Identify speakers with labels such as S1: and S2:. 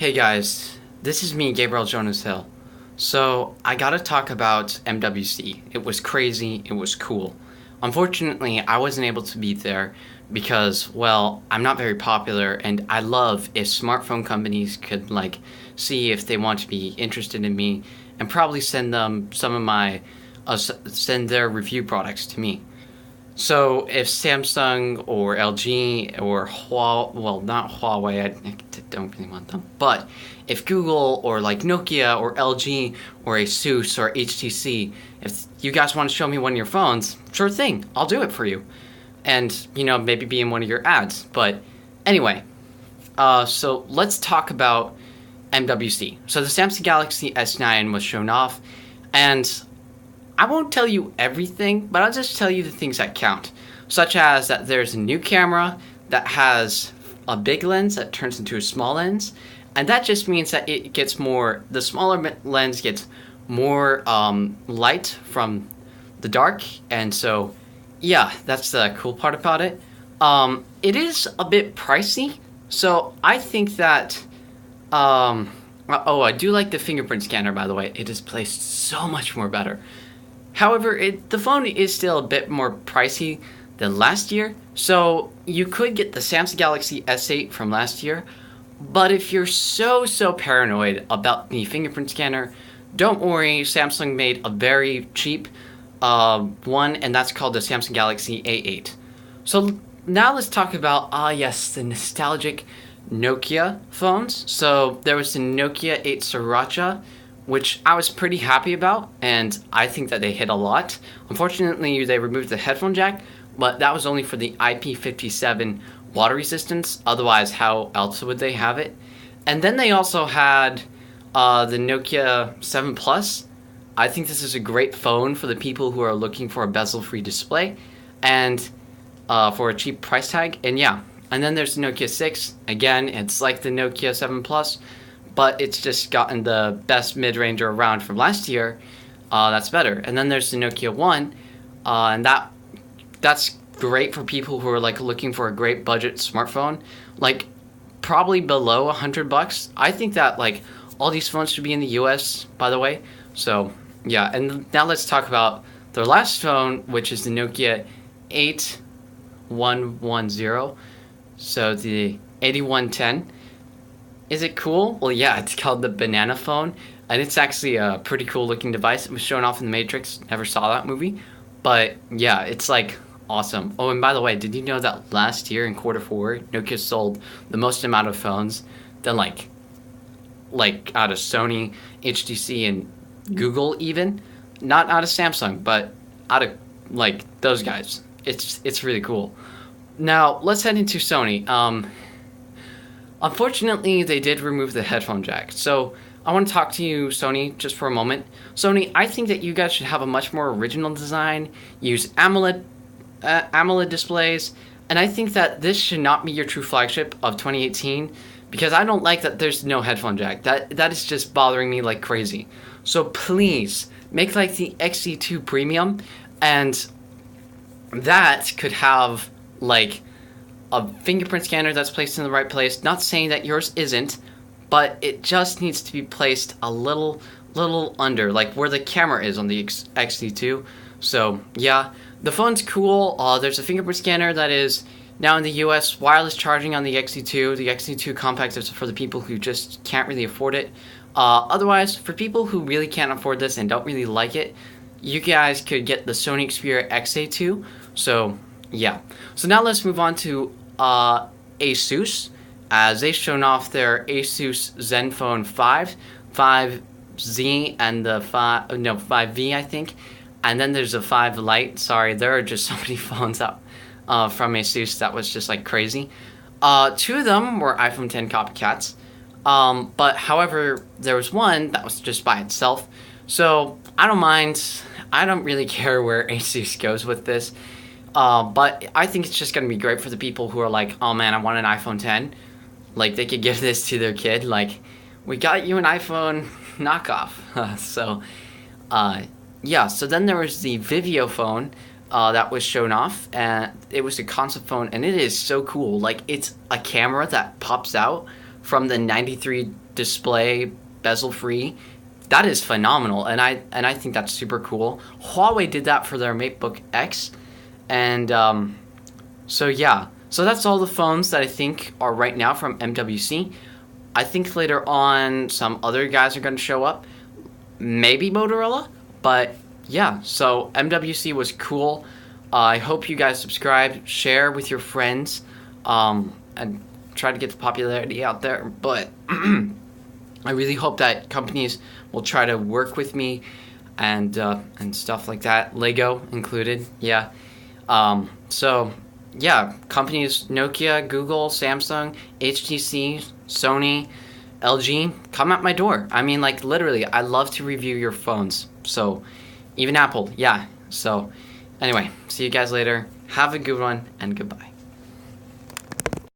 S1: Hey guys, this is me, Gabriel Jonas Hill. So, I gotta talk about MWC. It was crazy, it was cool. Unfortunately, I wasn't able to be there because, well, I'm not very popular, and I love if smartphone companies could, see if they want to be interested in me and probably send them send their review products to me. So if Samsung or LG or Huawei, well, not Huawei, I don't really want them, but if Google or Nokia or LG or Asus or HTC, if you guys want to show me one of your phones, sure thing, I'll do it for you. And, maybe be in one of your ads. But anyway, so let's talk about MWC. So the Samsung Galaxy S9 was shown off, and I won't tell you everything, but I'll just tell you the things that count, such as that there's a new camera that has a big lens that turns into a small lens, and that just means that the smaller lens gets more light from the dark, and so, yeah, that's the cool part about it. It is a bit pricey, so I think that, I do like the fingerprint scanner, by the way. It is placed so much more better. However, the phone is still a bit more pricey than last year, so you could get the Samsung Galaxy S8 from last year, but if you're so paranoid about the fingerprint scanner, don't worry, Samsung made a very cheap one, and that's called the Samsung Galaxy A8. So now let's talk about, the nostalgic Nokia phones. So there was the Nokia 8 Sriracha, which I was pretty happy about, and I think that they hit a lot. Unfortunately, they removed the headphone jack, but that was only for the IP57 water resistance. Otherwise, how else would they have it? And then they also had the Nokia 7 Plus. I think this is a great phone for the people who are looking for a bezel-free display and for a cheap price tag. And yeah, and then there's the Nokia 6. Again, it's like the Nokia 7 Plus, but it's just gotten the best mid-ranger around from last year. That's better. And then there's the Nokia 1, and that's great for people who are looking for a great budget smartphone, probably below $100. I think that all these phones should be in the U.S. by the way. So yeah, and now let's talk about their last phone, which is the Nokia 8110. So the 8110. Is it cool? Well, yeah, it's called the banana phone, and it's actually a pretty cool looking device. It was shown off in The Matrix. Never saw that movie, but yeah, it's awesome. Oh, and by the way, did you know that last year in Q4, Nokia sold the most amount of phones than out of Sony, HTC, and Google even? Not out of Samsung, but out of those guys. It's really cool. Now let's head into Sony. Unfortunately, they did remove the headphone jack. So I want to talk to you, Sony, just for a moment. Sony, I think that you guys should have a much more original design, use AMOLED displays, and I think that this should not be your true flagship of 2018, because I don't like that there's no headphone jack. That is just bothering me like crazy. So please, make the XC2 Premium, and that could have a fingerprint scanner that's placed in the right place. Not saying that yours isn't, but it just needs to be placed a little under, where the camera is on the XT2. So yeah, the phone's cool. There's a fingerprint scanner that is now in the US, wireless charging on the XT2. The XT2 Compact is for the people who just can't really afford it. Otherwise, for people who really can't afford this and don't really like it, you guys could get the Sony Xperia XA2. So yeah. So now let's move on to Asus, as they've shown off their Asus Zenfone 5, 5Z, and the 5V, I think. And then there's a 5 Lite. Sorry, there are just so many phones out from Asus that was just crazy. Two of them were iPhone 10 copycats. But however, there was one that was just by itself. So I don't mind. I don't really care where Asus goes with this. But I think it's just going to be great for the people who are oh man, I want an iPhone 10. They could give this to their kid. We got you an iPhone knockoff. So, yeah. So then there was the Vivo phone that was shown off, and it was a concept phone, and it is so cool. It's a camera that pops out from the 93 display, bezel free. That is phenomenal, and I think that's super cool. Huawei did that for their MateBook X, and so yeah. So that's all the phones that I think are right now from MWC. I think later on some other guys are going to show up, maybe Motorola, but yeah. So MWC was cool. I hope you guys subscribe, share with your friends, and try to get the popularity out there. But I really hope that companies will try to work with me and stuff like that. Lego included, yeah. So yeah, companies Nokia, Google, Samsung, HTC, Sony, LG, come at my door. I mean, like literally, I love to review your phones. So even Apple, yeah. So anyway, see you guys later. Have a good one and goodbye.